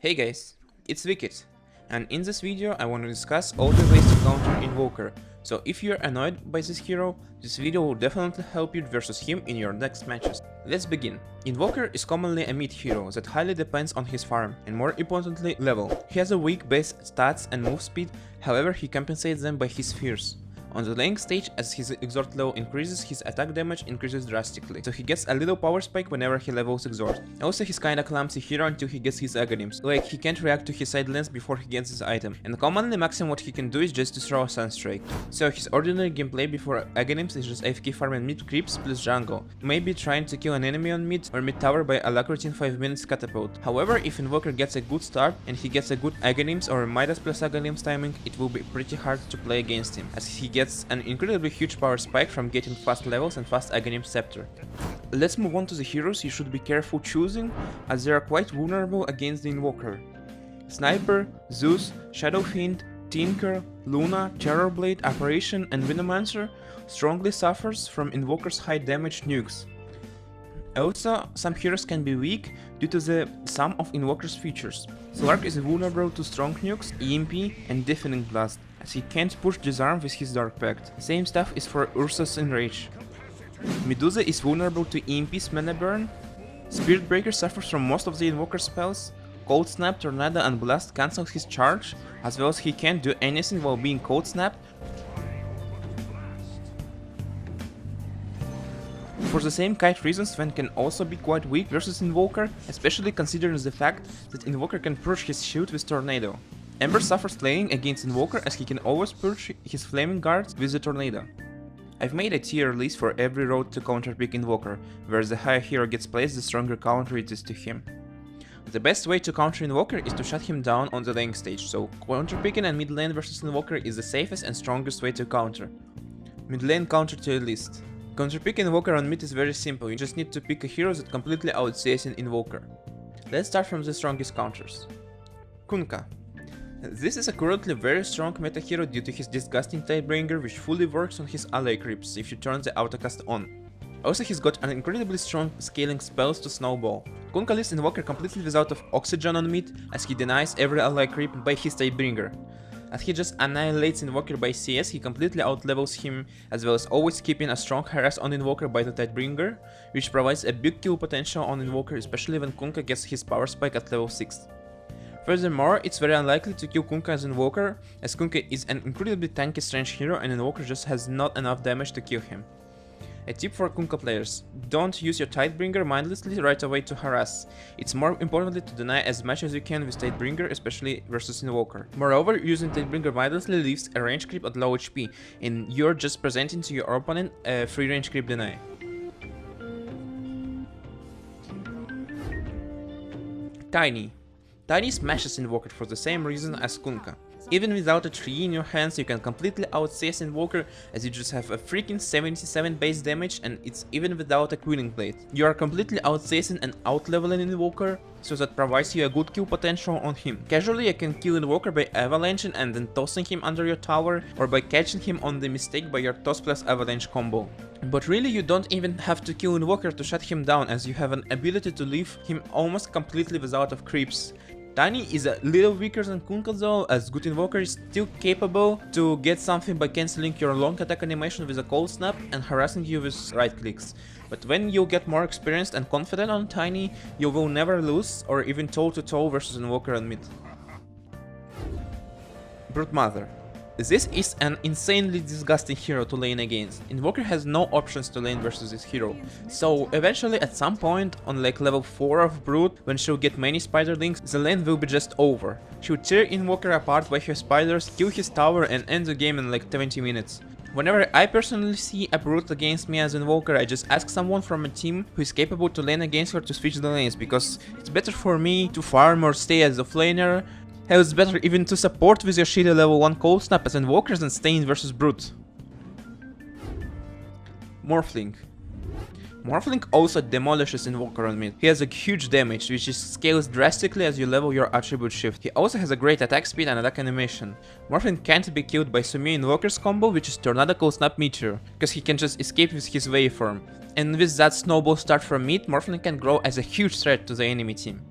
Hey guys, it's Wicked, and in this video I want to discuss all the ways to counter Invoker, so if you're annoyed by this hero, this video will definitely help you versus him in your next matches. Let's begin. Invoker is commonly a mid hero that highly depends on his farm, and more importantly, level. He has a weak base stats and move speed, however he compensates them by his spheres. On the laning stage, as his exort level increases, his attack damage increases drastically, so he gets a little power spike whenever he levels exort. Also, he's kinda clumsy hero until he gets his agonyms, like he can't react to his side lanes before he gets his item, and commonly maximum what he can do is just to throw a Sunstrike. So his ordinary gameplay before agonyms is just AFK farming mid creeps plus jungle, maybe trying to kill an enemy on mid or mid tower by alacrity in 5 minutes catapult. However, if Invoker gets a good start and he gets a good agonyms or Midas plus agonyms timing, it will be pretty hard to play against him, as he gets an incredibly huge power spike from getting fast levels and fast agonyms scepter. Let's move on to the heroes you should be careful choosing, as they are quite vulnerable against the Invoker. Sniper, Zeus, Shadow Fiend, Tinker, Luna, Terrorblade, Apparition and Venomancer strongly suffers from Invoker's high damage nukes. Also, some heroes can be weak due to the sum of Invoker's features. Slark is vulnerable to strong nukes, EMP and Deafening Blast, as he can't push Disarm with his Dark Pact. Same stuff is for Ursus Enrage. Medusa is vulnerable to EMP's Mana Burn. Spirit Breaker suffers from most of the Invoker spells. Cold Snap, Tornado and Blast cancels his charge, as well as he can't do anything while being Cold Snapped. For the same kite reasons, Sven can also be quite weak versus Invoker, especially considering the fact that Invoker can purge his shield with Tornado. Ember suffers laning against Invoker, as he can always purge his flaming guards with the Tornado. I've made a tier list for every road to counterpick Invoker, where the higher hero gets placed the stronger counter it is to him. The best way to counter Invoker is to shut him down on the lane stage, so counterpicking and mid lane versus Invoker is the safest and strongest way to counter. Mid lane counter tier list. Counterpick Invoker on mid is very simple, you just need to pick a hero that completely outsays an Invoker. Let's start from the strongest counters. Kunkka. This is a currently very strong meta hero due to his disgusting Tidebringer, which fully works on his ally creeps if you turn the autocast on. Also, he's got an incredibly strong scaling spells to snowball. Kunkka leaves Invoker completely without of oxygen on mid, as he denies every ally creep by his Tidebringer. As he just annihilates Invoker by CS, he completely outlevels him, as well as always keeping a strong harass on Invoker by the Tidebringer, which provides a big kill potential on Invoker, especially when Kunkka gets his power spike at level 6. Furthermore, it's very unlikely to kill Kunkka as Invoker, as Kunkka is an incredibly tanky strange hero and Invoker just has not enough damage to kill him. A tip for Kunkka players: don't use your Tidebringer mindlessly right away to harass. It's more importantly to deny as much as you can with Tidebringer, especially versus Invoker. Moreover, using Tidebringer mindlessly leaves a range creep at low HP, and you're just presenting to your opponent a free range creep deny. Tiny. Tiny smashes Invoker for the same reason as Kunkka. Even without a tree in your hands, you can completely outsass Invoker, as you just have a freaking 77 base damage, and it's even without a Quilling Blade. You are completely outsassing and outleveling Invoker, so that provides you a good kill potential on him. Casually, you can kill Invoker by avalanching and then tossing him under your tower, or by catching him on the mistake by your toss plus avalanche combo. But really, you don't even have to kill Invoker to shut him down, as you have an ability to leave him almost completely without of creeps. Tiny is a little weaker than Kunkka though, as good Invoker is still capable to get something by cancelling your long attack animation with a cold snap and harassing you with right clicks. But when you get more experienced and confident on Tiny, you will never lose or even toe-to-toe versus Invoker on mid. Brute Mother. This is an insanely disgusting hero to lane against. Invoker has no options to lane versus this hero, so eventually at some point on like level 4 of Brute, when she'll get many spiderlings, the lane will be just over. She'll tear Invoker apart by her spiders, kill his tower and end the game in like 20 minutes. Whenever I personally see a Brute against me as Invoker, I just ask someone from a team who is capable to lane against her to switch the lanes, because it's better for me to farm or stay as a laner. Hell, it's better even to support with your shitty level 1 cold snap as Invokers than staying versus Brute. Morphling. Morphling also demolishes Invoker on mid. He has a huge damage, which scales drastically as you level your attribute shift. He also has a great attack speed and attack animation. Morphling can't be killed by Sumi Invoker's combo, which is Tornado Cold Snap Meteor, because he can just escape with his waveform. And with that snowball start from mid, Morphling can grow as a huge threat to the enemy team.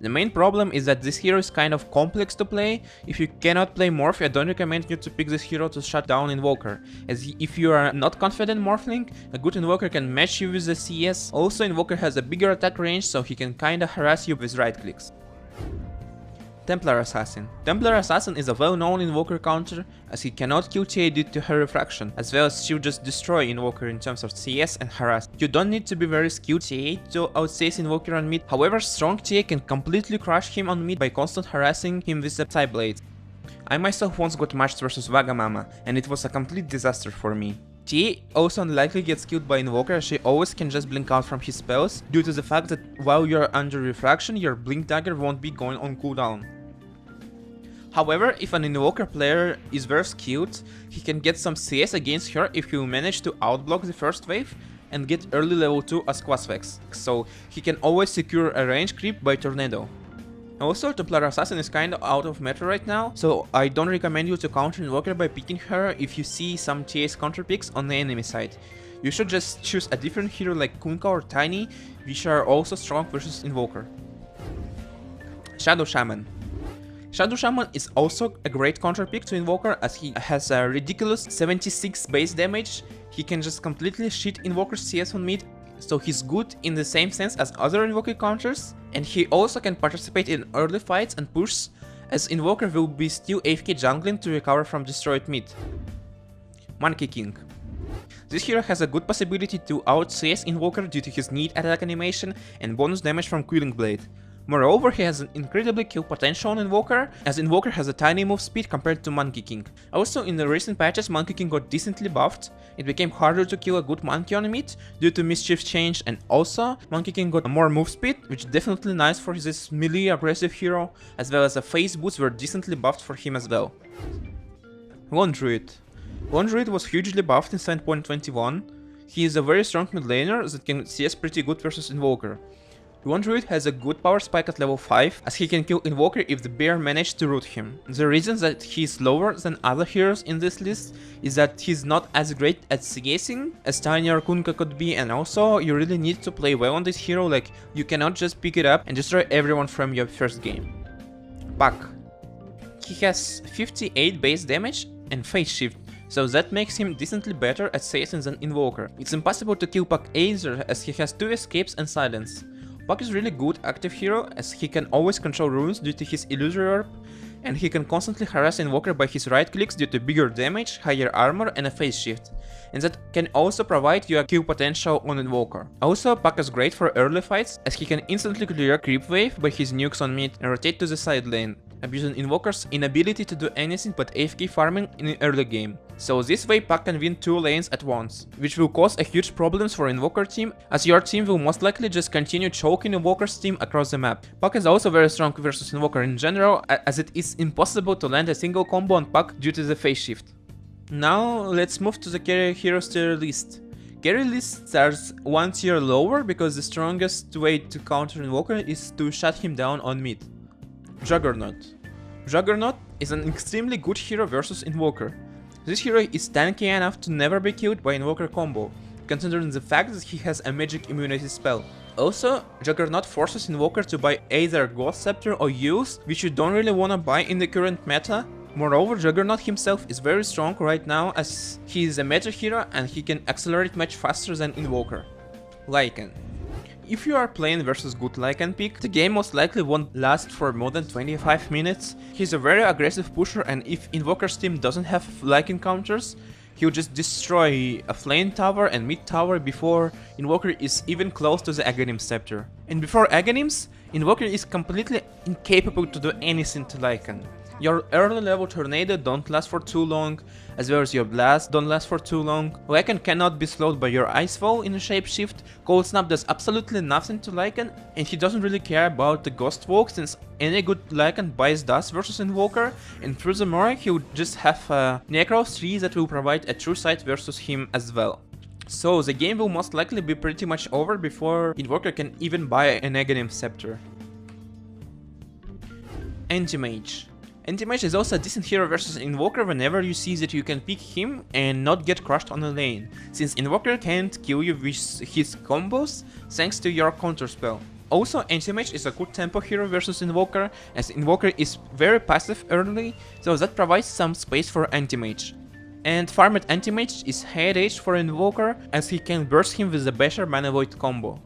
The main problem is that this hero is kind of complex to play. If you cannot play Morph, I don't recommend you to pick this hero to shut down Invoker, as if you are not confident Morphling, a good Invoker can match you with the CS. Also, Invoker has a bigger attack range, so he can kinda harass you with right clicks. Templar Assassin. Templar Assassin is a well-known Invoker counter, as he cannot kill TA due to her refraction, as well as she'll just destroy Invoker in terms of CS and harass. You don't need to be very skilled TA to outsace Invoker on mid, however strong TA can completely crush him on mid by constant harassing him with the Psyblades. I myself once got matched versus Wagamama, and it was a complete disaster for me. TA also unlikely gets killed by Invoker, as she always can just blink out from his spells, due to the fact that while you're under refraction, your blink dagger won't be going on cooldown. However, if an Invoker player is very skilled, he can get some CS against her if he will manage to outblock the first wave and get early level 2 as Quasvex, so he can always secure a range creep by Tornado. Also, Templar Assassin is kinda out of meta right now, so I don't recommend you to counter Invoker by picking her if you see some TA's counter picks on the enemy side. You should just choose a different hero like Kunkka or Tiny, which are also strong versus Invoker. Shadow Shaman. Shadow Shaman is also a great counter pick to Invoker, as he has a ridiculous 76 base damage. He can just completely shit Invoker's CS on mid, so he's good in the same sense as other Invoker counters, and he also can participate in early fights and pushes, as Invoker will be still AFK jungling to recover from destroyed mid. Monkey King. This hero has a good possibility to out-CS Invoker due to his neat attack animation and bonus damage from Quilling Blade. Moreover, he has an incredibly kill potential on Invoker, as Invoker has a tiny move speed compared to Monkey King. Also, in the recent patches, Monkey King got decently buffed. It became harder to kill a good monkey on mid due to Mischief change, and also Monkey King got more move speed, which is definitely nice for this melee aggressive hero, as well as the phase boots were decently buffed for him as well. Lone Druid. Lone Druid was hugely buffed in 7.21. He is a very strong mid laner that can CS pretty good versus Invoker. Lone Druid has a good power spike at level 5, as he can kill Invoker if the bear managed to root him. The reason that he is lower than other heroes in this list is that he's not as great at CSing as Tiny or Kunkka could be, and also you really need to play well on this hero, like you cannot just pick it up and destroy everyone from your first game. Puck. He has 58 base damage and phase shift, so that makes him decently better at CSing than Invoker. It's impossible to kill Puck either, as he has 2 escapes and silence. Puck is really good active hero, as he can always control runes due to his illusory orb, and he can constantly harass Invoker by his right clicks due to bigger damage, higher armor and a phase shift, and that can also provide you a kill potential on Invoker. Also, Puck is great for early fights, as he can instantly clear creep wave by his nukes on mid and rotate to the side lane, abusing Invoker's inability to do anything but AFK farming in the early game. So this way Puck can win 2 lanes at once, which will cause a huge problems for Invoker team, as your team will most likely just continue choking Invoker's team across the map. Puck is also very strong versus Invoker in general, as it is impossible to land a single combo on Puck due to the phase shift. Now let's move to the carry heroes tier list. Carry list starts 1 tier lower because the strongest way to counter Invoker is to shut him down on mid. Juggernaut. Juggernaut is an extremely good hero versus Invoker. This hero is tanky enough to never be killed by Invoker combo, considering the fact that he has a magic immunity spell. Also, Juggernaut forces Invoker to buy either Ghost Scepter or Use, which you don't really wanna buy in the current meta. Moreover, Juggernaut himself is very strong right now, as he is a meta hero and he can accelerate much faster than Invoker. Lycan. If you are playing versus good Lycan pick, the game most likely won't last for more than 25 minutes. He's a very aggressive pusher, and if Invoker's team doesn't have Lycan counters, he'll just destroy a flame tower and mid tower before Invoker is even close to the Aghanim Scepter. And before Aghanims, Invoker is completely incapable to do anything to Lycan. Your early level Tornado don't last for too long, as well as your Blast don't last for too long. Lycan cannot be slowed by your Icefall in a Shapeshift. Cold Snap does absolutely nothing to Lycan, and he doesn't really care about the Ghost Walk, since any good Lycan buys dust versus Invoker, and furthermore he'll just have a Necros tree that will provide a true sight versus him as well. So the game will most likely be pretty much over before Invoker can even buy an Aghanim Scepter. Anti-Mage. Anti-Mage is also a decent hero versus Invoker whenever you see that you can pick him and not get crushed on a lane, since Invoker can't kill you with his combos thanks to your counter spell. Also, anti-mage is a good tempo hero versus Invoker, as Invoker is very passive early, so that provides some space for anti-mage. And farmed anti-mage is high rage for Invoker, as he can burst him with the Basher Mana Void combo.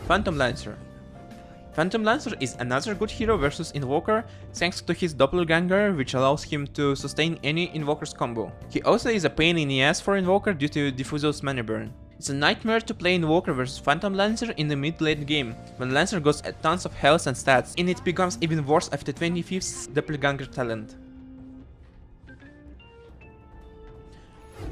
Phantom Lancer. Phantom Lancer is another good hero versus Invoker, thanks to his doppelganger, which allows him to sustain any Invoker's combo. He also is a pain in the ass for Invoker due to Diffuso's mana burn. It's a nightmare to play Invoker versus Phantom Lancer in the mid-late game, when Lancer goes at tons of health and stats, and it becomes even worse after 25th doppelganger talent.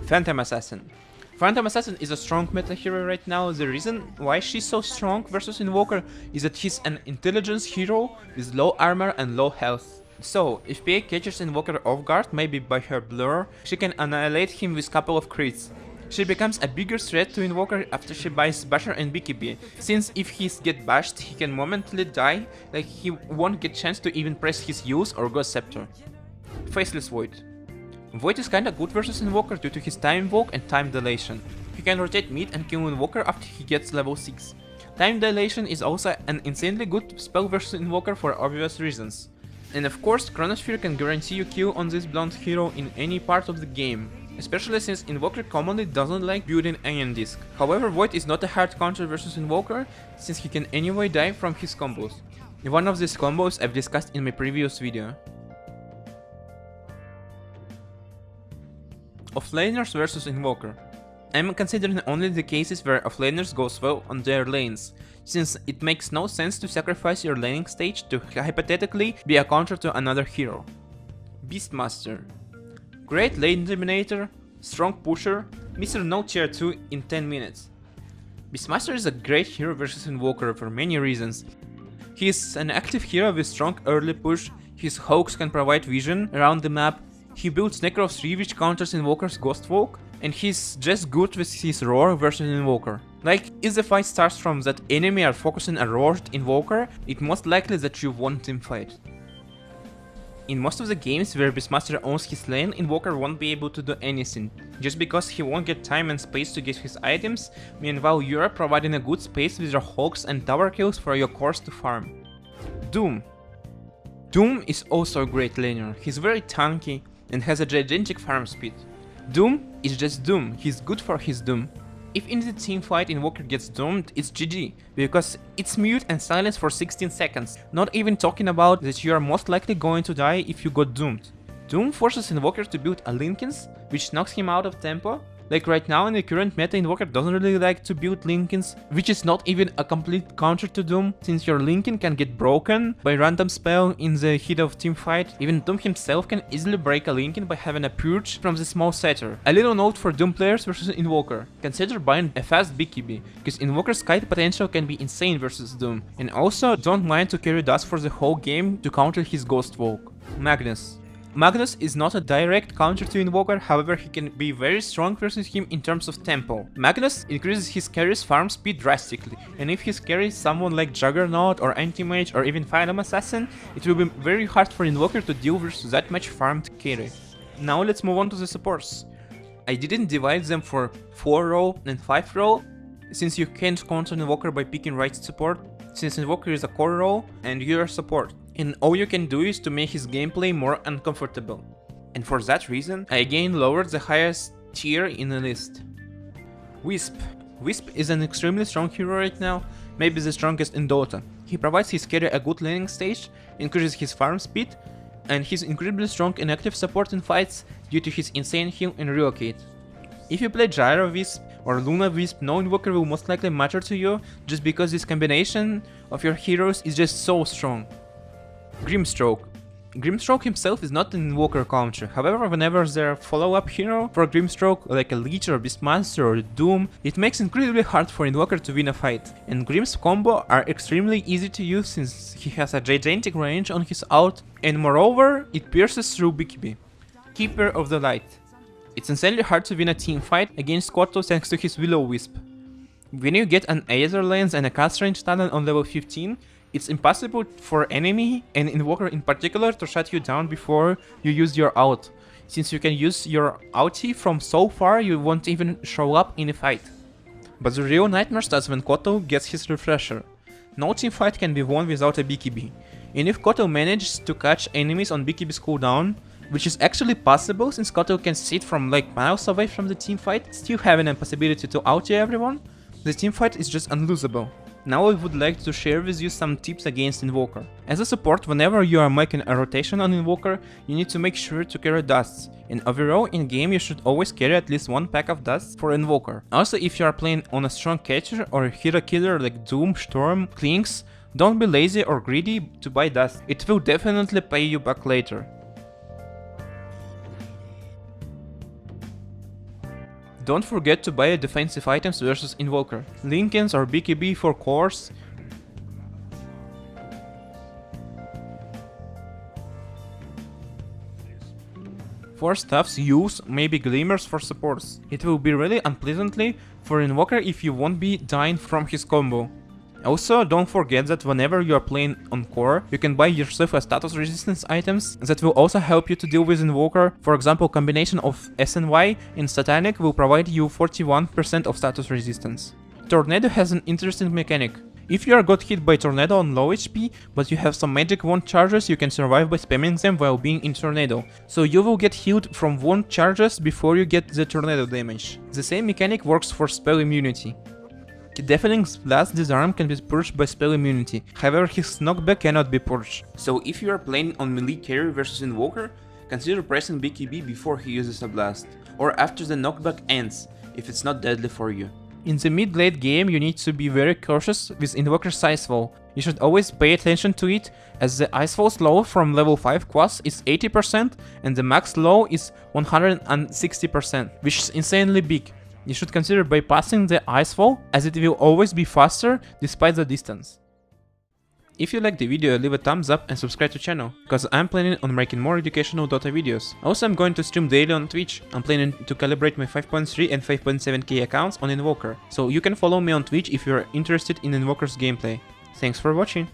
Phantom Assassin. Phantom Assassin is a strong meta hero right now. The reason why she's so strong versus Invoker is that she's an intelligence hero with low armor and low health. So, if PA catches Invoker off guard, maybe by her blur, she can annihilate him with couple of crits. She becomes a bigger threat to Invoker after she buys Basher and BKB, since if he get bashed, he can momentarily die, like he won't get chance to even press his use or Ghost Scepter. Faceless Void. Void is kinda good versus Invoker due to his time invoke and time dilation. He can rotate mid and kill Invoker after he gets level 6. Time dilation is also an insanely good spell versus Invoker for obvious reasons. And of course, Chronosphere can guarantee you kill on this blonde hero in any part of the game, especially since Invoker commonly doesn't like building Iron Disc. However, Void is not a hard counter versus Invoker, since he can anyway die from his combos. One of these combos I've discussed in my previous video. Offlaners versus Invoker. I'm considering only the cases where offlaners goes well on their lanes, since it makes no sense to sacrifice your laning stage to hypothetically be a counter to another hero. Beastmaster. Great lane dominator, strong pusher, Mr. No tier 2 in 10 minutes. Beastmaster is a great hero versus Invoker for many reasons. He is an active hero with strong early push, his hawks can provide vision around the map, he builds Necro 3 which counters Invoker's Ghost Walk, and he's just good with his roar versus Invoker. Like, if the fight starts from that enemy are focusing a roared Invoker, it's most likely that you won team fight. In most of the games where Beastmaster owns his lane, Invoker won't be able to do anything, just because he won't get time and space to get his items, meanwhile you are providing a good space with your hawks and tower kills for your cores to farm. Doom. Doom is also a great laner, he's very tanky and has a gigantic farm speed. Doom is just Doom, he's good for his Doom. If in the team fight Invoker gets doomed, it's GG, because it's mute and silence for 16 seconds, not even talking about that you are most likely going to die if you got doomed. Doom forces Invoker to build a Linkens, which knocks him out of tempo. Like right now in the current meta, Invoker doesn't really like to build Linkens, which is not even a complete counter to Doom, since your Linken can get broken by random spell in the heat of team fight. Even Doom himself can easily break a Linken by having a purge from the small setter. A little note for Doom players versus Invoker: consider buying a fast BKB, because Invoker's kite potential can be insane versus Doom. And also, don't mind to carry dust for the whole game to counter his Ghost Walk. Magnus. Magnus is not a direct counter to Invoker, however he can be very strong versus him in terms of tempo. Magnus increases his carry's farm speed drastically, and if he carries someone like Juggernaut or Anti-Mage or even Phantom Assassin, it will be very hard for Invoker to deal with that much farmed carry. Now let's move on to the supports. I didn't divide them for 4 role and 5 role, since you can't counter Invoker by picking right support, since Invoker is a core role and you are support. And all you can do is to make his gameplay more uncomfortable. And for that reason, I again lowered the highest tier in the list. Wisp. Wisp is an extremely strong hero right now, maybe the strongest in Dota. He provides his carry a good laning stage, increases his farm speed, and he's incredibly strong in active support in fights due to his insane heal and relocate. If you play Gyro Wisp or Luna Wisp, no Invoker will most likely matter to you, just because this combination of your heroes is just so strong. Grimstroke. Grimstroke himself is not an Invoker counter, however whenever there are follow-up hero for Grimstroke like a Leech or Beastmaster or Doom, it makes incredibly hard for Invoker to win a fight. And Grim's combo are extremely easy to use since he has a gigantic range on his ult, and moreover it pierces through BKB. Keeper of the Light. It's insanely hard to win a team fight against Koto thanks to his Will-O-Wisp. When you get an Aether Lens and a cast range talent on level 15, it's impossible for enemy, and Invoker in particular, to shut you down before you use your ult, since you can use your ulti from so far you won't even show up in a fight. But the real nightmare starts when Koto gets his refresher. No team fight can be won without a BKB, and if Koto manages to catch enemies on BKB's cooldown, which is actually possible since Koto can sit from like miles away from the team fight, still having a possibility to ulti everyone, the team fight is just unlosable. Now I would like to share with you some tips against Invoker. As a support, whenever you are making a rotation on Invoker, you need to make sure to carry dusts. And overall, in game you should always carry at least one pack of dusts for Invoker. Also, if you are playing on a strong catcher or a hero killer like Doom, Storm, Klings, don't be lazy or greedy to buy dust. It will definitely pay you back later. Don't forget to buy defensive items versus Invoker. Linken's or BKB for cores. For stuffs, use maybe glimmers for supports. It will be really unpleasantly for Invoker if you won't be dying from his combo. Also, don't forget that whenever you are playing on core, you can buy yourself a status resistance items that will also help you to deal with Invoker. For example, combination of SNY and Satanic will provide you 41% of status resistance. Tornado has an interesting mechanic. If you are got hit by Tornado on low HP, but you have some magic wand charges, you can survive by spamming them while being in Tornado. So you will get healed from wand charges before you get the Tornado damage. The same mechanic works for spell immunity. Deafening's Blast Disarm can be purged by spell immunity, however his knockback cannot be purged. So if you are playing on melee carry versus Invoker, consider pressing BKB before he uses a blast, or after the knockback ends, if it's not deadly for you. In the mid-late game you need to be very cautious with Invoker's Icefall. You should always pay attention to it, as the Icefall's low from level 5 quest is 80% and the max low is 160%, which is insanely big. You should consider bypassing the Icefall, as it will always be faster despite the distance. If you liked the video, leave a thumbs up and subscribe to the channel, because I'm planning on making more educational Dota videos. Also, I'm going to stream daily on Twitch. I'm planning to calibrate my 5.3 and 5.7k accounts on Invoker, so you can follow me on Twitch if you're interested in Invoker's gameplay. Thanks for watching!